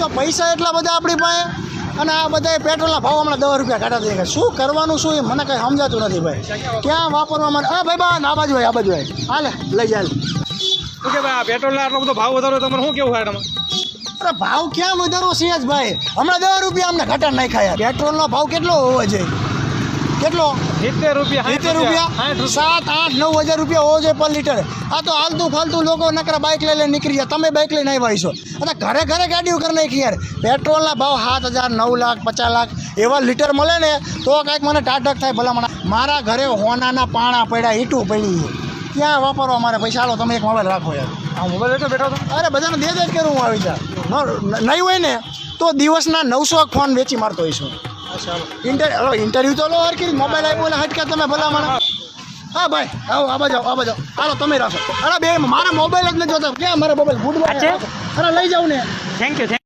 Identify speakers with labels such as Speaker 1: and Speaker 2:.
Speaker 1: તો પૈસા એટલા બધા આપણી પાસે અને આ બધા પેટ્રોલના ભાવ હમણાં 10 રૂપિયા કાઢા થઈ ગયા. શું કરવાનું શું એ મને કંઈ સમજાતું નથી ભાઈ. ક્યાં વાપરવા માટે હા ભાઈ બા આ બાજુ હોય આ બાજુ હોય હાલે લઈ જાય.
Speaker 2: શું કે ભાઈ આ પેટ્રોલના આટલો બધો ભાવ વધારો તમારે શું કેવું થાય તમારે?
Speaker 1: અરે ભાવ ક્યાં વધારો છે જ ભાઈ. હમણાં 10 રૂપિયા અમને ઘટાડ નાખ્યા. પેટ્રોલનો ભાવ કેટલો હોવો જોઈએ? કેટલો?
Speaker 2: 70 રૂપિયા
Speaker 1: 70 રૂપિયા 7, 8, 9 હજાર રૂપિયા હોવો જોઈએ પર લીટર. આ તો હાલતું ફાલતું લોકો નકરા બાઇક લઈને નીકળી ગયા. તમે બાઇક લઈને આવ્યા છો અને ઘરે ઘરે ગાડીઓ કરી નાખી યાર. પેટ્રોલના ભાવ 7,000, 9 લાખ, 50 લાખ એવા લીટર મળે ને તો કાંઈક મને ટાટક થાય ભલામણ. મારા ઘરે હોનાના પાણા પડ્યા, ઈંટું પડી છે. ક્યાં વાપરવા મારે પૈસા? હાલો તમે એક મોબાઈલ રાખો યાર.
Speaker 2: આ મોબાઈલ એટલો બેઠો હતો?
Speaker 1: અરે બધાને દે જ કરું હું આવી જા. નહીં હોય ને તો દિવસના 900 ફોન વેચી મારતો હોઈશું. ઇન્ટરવ્યુ તો લો હરકી મોબાઈલ આપ્યો ને હટકા તમે ભલામણ. હા ભાઈ આવો આ બાજુ હાલો તમે રાખો. અરે બે મારા મોબાઈલ જ નથી જોતા. ક્યાં મારા મોબાઈલ ગુડ અરે લઈ જાઉં ને.
Speaker 2: Thank you.